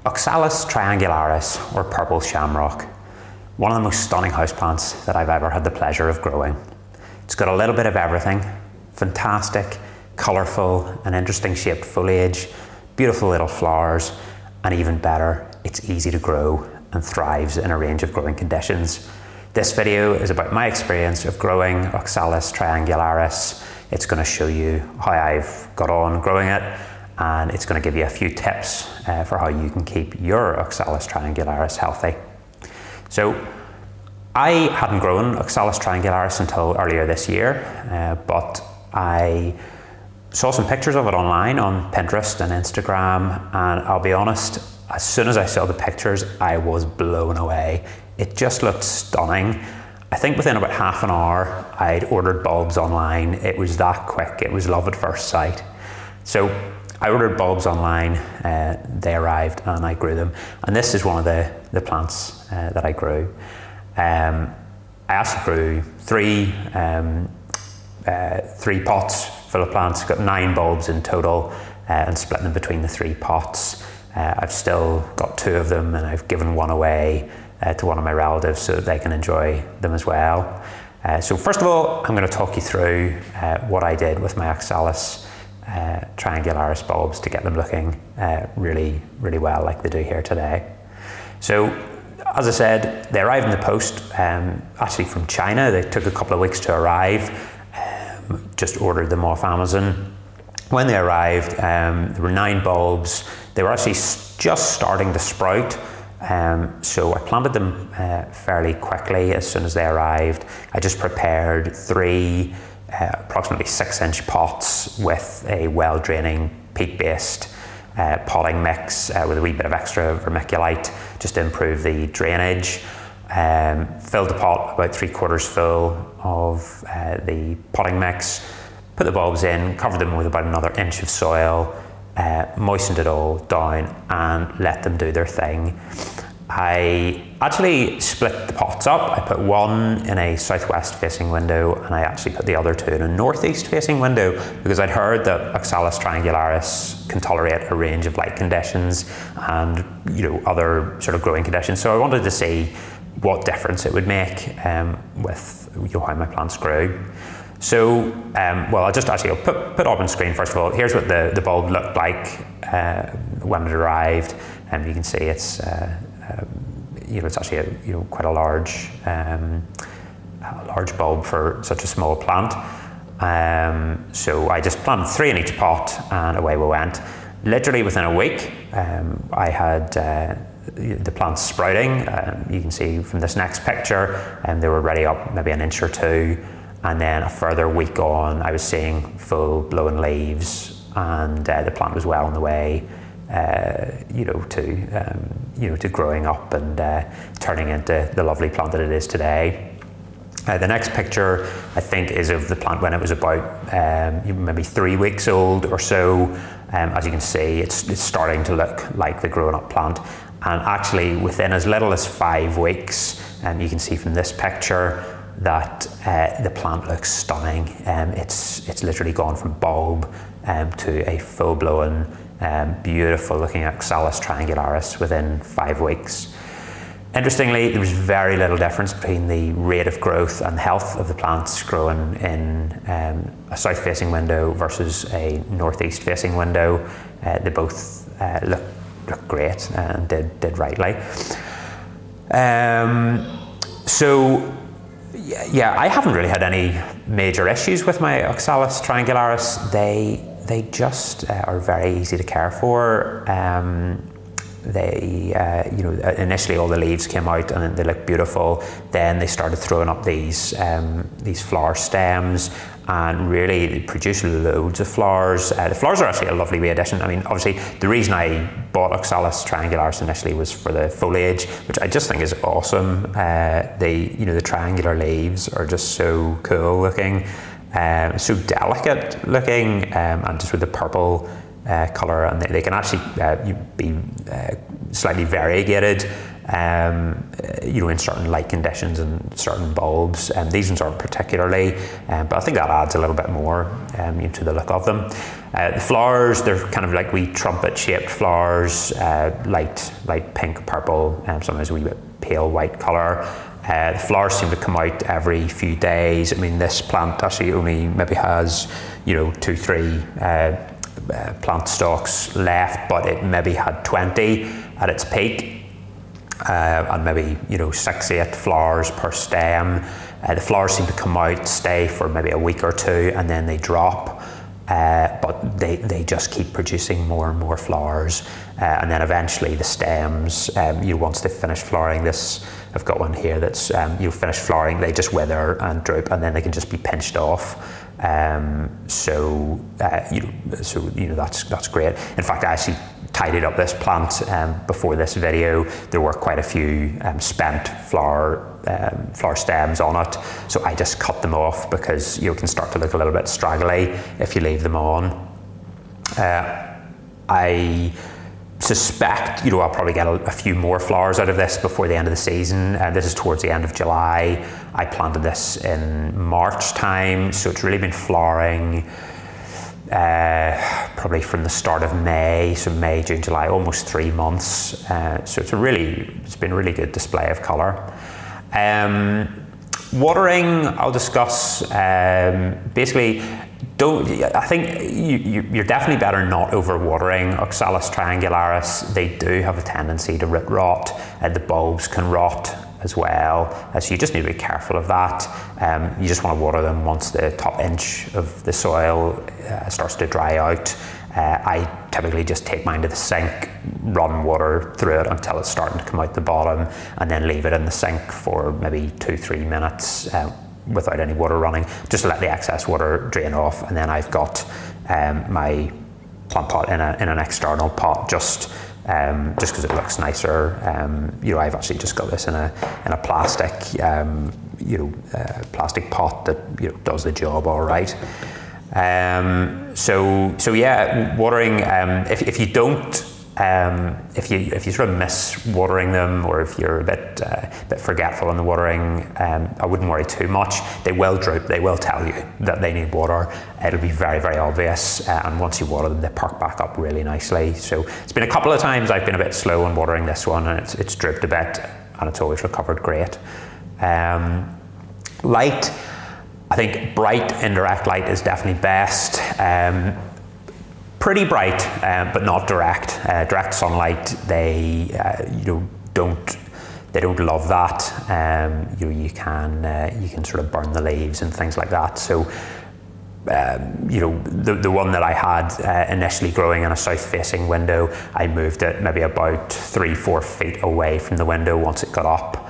Oxalis Triangularis, or purple shamrock, one of the most stunning houseplants that I've ever had the pleasure of growing. It's got a little bit of everything: fantastic, colourful and interesting shaped foliage, beautiful little flowers, and even better, it's easy to grow and thrives in a range of growing conditions. This video is about my experience of growing Oxalis Triangularis. It's going to show you how I've got on growing it, and it's going to give you a few tips for how you can keep your Oxalis Triangularis healthy. So I hadn't grown Oxalis Triangularis until earlier this year, but I saw some pictures of it online on Pinterest and Instagram, and I'll be honest, as soon as I saw the pictures, I was blown away. It just looked stunning. I think within about half an hour, I'd ordered bulbs online. It was that quick. It was love at first sight. So I ordered bulbs online, they arrived and I grew them. And this is one of the plants that I grew. I actually grew three pots full of plants, got 9 bulbs in total, and split them between the 3 pots. I've still got 2 of them, and I've given one away to one of my relatives so that they can enjoy them as well. So first of all, I'm going to talk you through what I did with my Oxalis Triangularis bulbs to get them looking really well like they do here today. So as I said, they arrived in the post, actually from China. They took a couple of weeks to arrive. Just ordered them off Amazon. When they arrived, there were 9 bulbs. They were actually just starting to sprout. So I planted them fairly quickly as soon as they arrived. I just prepared 3 approximately 6-inch pots with a well-draining peat-based potting mix with a wee bit of extra vermiculite just to improve the drainage. Filled the pot about 3/4 full of the potting mix, put the bulbs in, covered them with about another inch of soil, moistened it all down and let them do their thing. I actually split the pots up. I put one in a southwest facing window, and I actually put the other 2 in a northeast facing window because I'd heard that Oxalis Triangularis can tolerate a range of light conditions and other sort of growing conditions. So I wanted to see what difference it would make with how my plants grew. So, well, I'll put up on screen first of all. Here's what the bulb looked like when it arrived, and you can see it's it's actually quite a large bulb for such a small plant. So I just planted 3 in each pot, and away we went. Literally within a week, I had the plants sprouting. You can see from this next picture, and they were ready up maybe an inch or 2. And then a further week on, I was seeing full blown leaves, and the plant was well on the way, to growing up and turning into the lovely plant that it is today. The next picture, I think, is of the plant when it was about maybe 3 weeks old or so. As you can see, it's starting to look like the grown up plant. And actually, within as little as 5 weeks, you can see from this picture that the plant looks stunning. It's literally gone from bulb to a full-blown, beautiful looking Oxalis Triangularis within 5 weeks. Interestingly, there was very little difference between the rate of growth and health of the plants growing in a south-facing window versus a northeast-facing window. They both looked great and did rightly. So yeah, I haven't really had any major issues with my Oxalis Triangularis. They just are very easy to care for. Initially all the leaves came out and they looked beautiful. Then they started throwing up these flower stems, and really they produce loads of flowers. The flowers are actually a lovely wee addition. I mean, obviously the reason I bought Oxalis Triangularis initially was for the foliage, which I just think is awesome. The triangular leaves are just so cool looking, so delicate looking, and just with the purple colour, and they can actually be slightly variegated, in certain light conditions and certain bulbs. These ones aren't particularly, but I think that adds a little bit more to the look of them. The flowers, they're kind of like wee trumpet-shaped flowers, light pink, purple, sometimes a wee bit pale white colour. The flowers seem to come out every few days. I mean, this plant actually only maybe has, 2-3 plant stalks left, but it maybe had 20 at its peak. And maybe 6-8 flowers per stem. The flowers seem to come out, stay for maybe a week or two, and then they drop. But they just keep producing more and more flowers, and then eventually the stems, once they finish flowering, I've got one here that's finished flowering, they just wither and droop, and then they can just be pinched off. That's great. In fact, I actually tidied up this plant before this video. There were quite a few spent flower stems on it, so I just cut them off because you can start to look a little bit straggly if you leave them on. I suspect I'll probably get a few more flowers out of this before the end of the season. This is towards the end of July. I planted this in March time, so it's really been flowering probably from the start of May, so May, June, July, almost 3 months. So it's been a really good display of colour. Watering, I'll discuss. Basically, I think you're definitely better not over-watering Oxalis Triangularis. They do have a tendency to root rot. The bulbs can rot as well, so you just need to be careful of that. You just want to water them once the top inch of the soil starts to dry out. I typically just take mine to the sink, run water through it until it's starting to come out the bottom, and then leave it in the sink for maybe 2-3 minutes without any water running, just to let the excess water drain off. And then I've got my plant pot in an external pot, just because it looks nicer. I've actually just got this in a plastic plastic pot that does the job all right. So yeah, watering. If you don't, if you sort of miss watering them, or if you're a bit forgetful in the watering, I wouldn't worry too much. They will droop. They will tell you that they need water. It'll be very, very obvious, and once you water them, they perk back up really nicely. So it's been a couple of times I've been a bit slow in watering this one, and it's drooped a bit, and it's always recovered great. Light. I think bright indirect light is definitely best. Pretty bright, but not direct. Direct sunlight, they don't love that. You can sort of burn the leaves and things like that. So the one that I had initially growing in a south-facing window, I moved it maybe about 3-4 feet away from the window once it got up.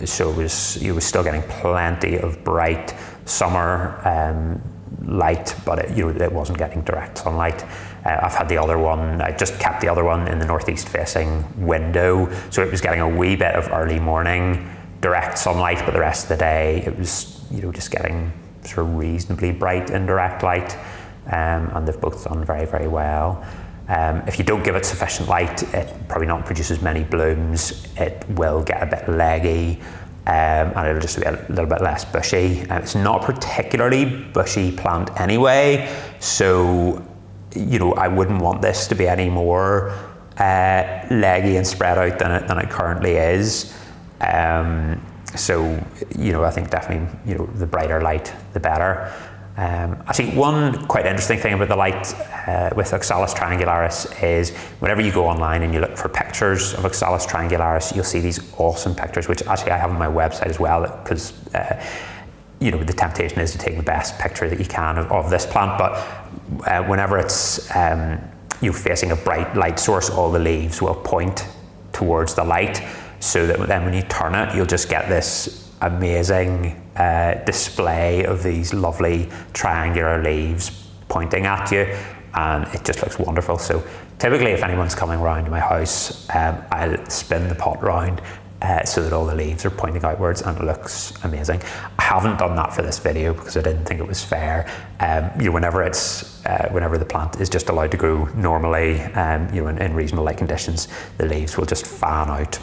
So it was still getting plenty of bright summer light, but it wasn't getting direct sunlight. I've had the other one, I just kept the other one in the northeast facing window, so it was getting a wee bit of early morning direct sunlight, but the rest of the day it was just getting sort of reasonably bright indirect light, and they've both done very, very well. If you don't give it sufficient light, it probably not produce as many blooms. It will get a bit leggy, and it'll just be a little bit less bushy. It's not a particularly bushy plant anyway, so I wouldn't want this to be any more leggy and spread out than it currently is. So I think definitely the brighter light, the better. I think one quite interesting thing about the light with Oxalis Triangularis is whenever you go online and you look for pictures of Oxalis Triangularis, you'll see these awesome pictures, which actually I have on my website as well, because the temptation is to take the best picture that you can of this plant, but whenever it's facing a bright light source, all the leaves will point towards the light, so that then when you turn it, you'll just get this amazing display of these lovely triangular leaves pointing at you, and it just looks wonderful. So typically if anyone's coming around to my house, I'll spin the pot round so that all the leaves are pointing outwards, and it looks amazing. I haven't done that for this video because I didn't think it was fair. Whenever the plant is just allowed to grow normally, in reasonable light conditions, the leaves will just fan out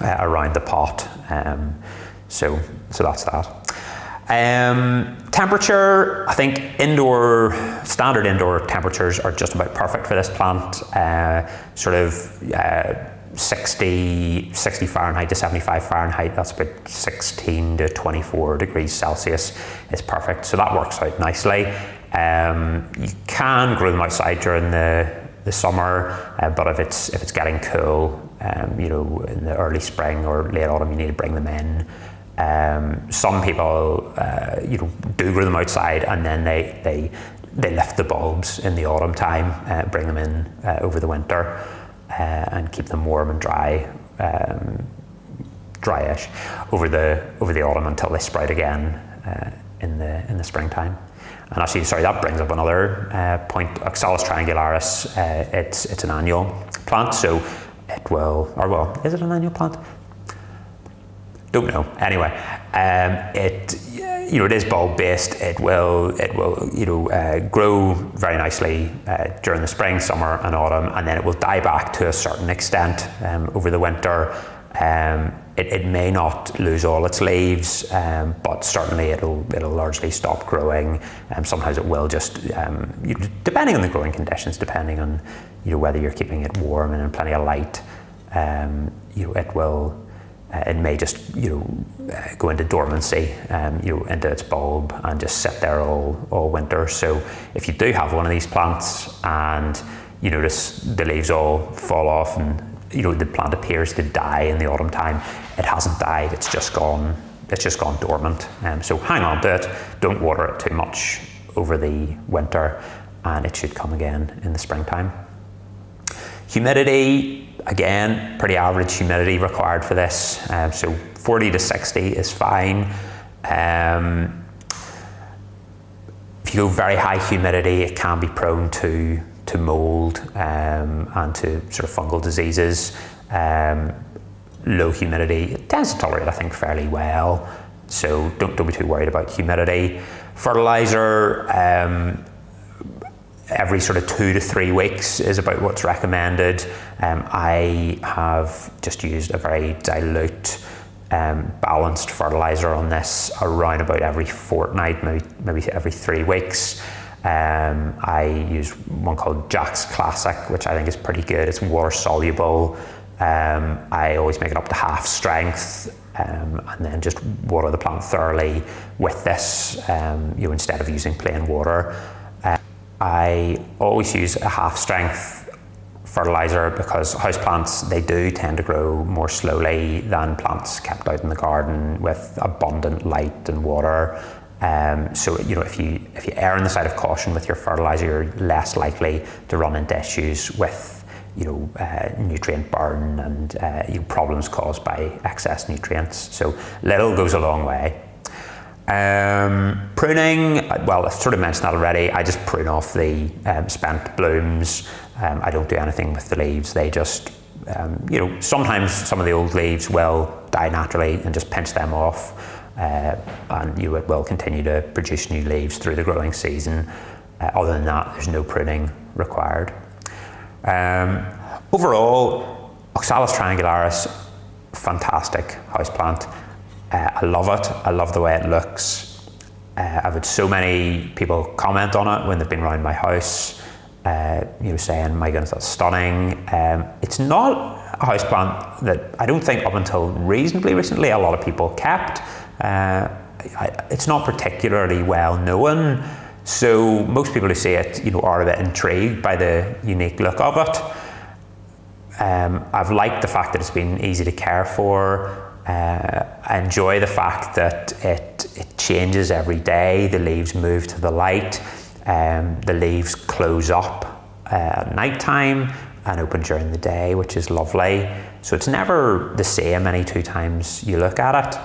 around the pot. So that's that. Temperature, I think standard indoor temperatures are just about perfect for this plant. 60 Fahrenheit to 75 Fahrenheit, that's about 16 to 24 degrees Celsius is perfect. So that works out nicely. You can grow them outside during the summer, but if it's getting cool, in the early spring or late autumn, you need to bring them in. Some people, do grow them outside, and then they lift the bulbs in the autumn time, bring them in over the winter, and keep them warm and dryish over the autumn until they sprout again in the springtime. And actually, sorry, that brings up another point. Oxalis Triangularis, it's an annual plant, so it will, or well, is it an annual plant? Don't know. Anyway, it is bulb based. It will grow very nicely during the spring, summer, and autumn, and then it will die back to a certain extent over the winter. It may not lose all its leaves, but certainly it'll largely stop growing. Sometimes it will just, depending on the growing conditions, depending on whether you're keeping it warm and in plenty of light, it may just go into dormancy, into its bulb, and just sit there all winter. So if you do have one of these plants and you notice the leaves all fall off and the plant appears to die in the autumn time, it hasn't died. It's just gone dormant. So hang on to it. Don't water it too much over the winter, and it should come again in the springtime. Humidity. Again, pretty average humidity required for this, so 40 to 60 is fine. If you go very high humidity, it can be prone to mold and to sort of fungal diseases. Low humidity, it tends to tolerate, I think, fairly well, so don't be too worried about humidity. Fertilizer, every sort of 2 to 3 weeks is about what's recommended. I have just used a very dilute, balanced fertilizer on this around about every fortnight, maybe every 3 weeks. I use one called Jack's Classic, which I think is pretty good. It's water soluble. I always make it up to half strength, and then just water the plant thoroughly with this, instead of using plain water. I always use a half strength fertilizer because houseplants, they do tend to grow more slowly than plants kept out in the garden with abundant light and water. So if you err on the side of caution with your fertilizer, you're less likely to run into issues with nutrient burn and problems caused by excess nutrients. So little goes a long way. Pruning, well, I've sort of mentioned that already. I just prune off the spent blooms. I don't do anything with the leaves. They just, sometimes some of the old leaves will die naturally, and just pinch them off, and it will continue to produce new leaves through the growing season. Other than that, there's no pruning required. Overall, Oxalis Triangularis, fantastic houseplant. I love it. I love the way it looks. I've had so many people comment on it when they've been around my house, saying, "My goodness, that's stunning." It's not a houseplant that I don't think up until reasonably recently a lot of people kept. It's not particularly well known, so most people who see it, are a bit intrigued by the unique look of it. I've liked the fact that it's been easy to care for. I enjoy the fact that it changes every day. The leaves move to the light. The leaves close up at night time and open during the day, which is lovely. So it's never the same any 2 times you look at it.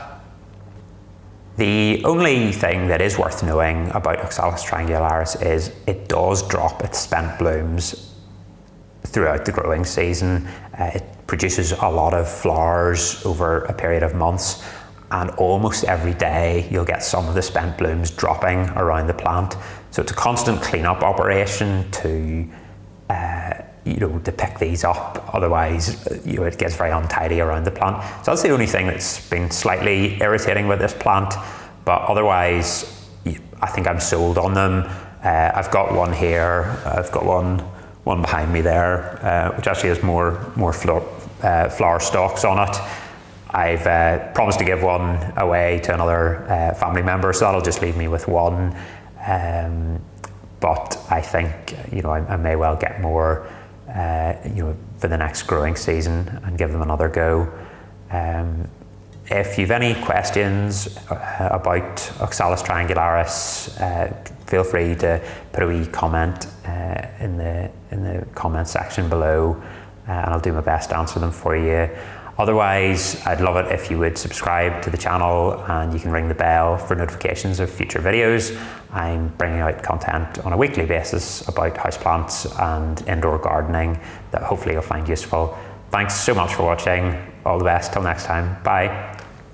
The only thing that is worth knowing about Oxalis Triangularis is it does drop its spent blooms throughout the growing season. It produces a lot of flowers over a period of months, and almost every day you'll get some of the spent blooms dropping around the plant. So it's a constant cleanup operation to to pick these up, otherwise it gets very untidy around the plant. So that's the only thing that's been slightly irritating with this plant, but otherwise I think I'm sold on them. I've got one here, I've got one behind me there, which actually has more flower stalks on it. I've promised to give one away to another family member, so that'll just leave me with one. But I think I may well get more for the next growing season and give them another go. If you've any questions about Oxalis Triangularis, feel free to put a wee comment in the comment section below, and I'll do my best to answer them for you. Otherwise, I'd love it if you would subscribe to the channel, and you can ring the bell for notifications of future videos. I'm bringing out content on a weekly basis about houseplants and indoor gardening that hopefully you'll find useful. Thanks so much for watching. All the best till next time. Bye.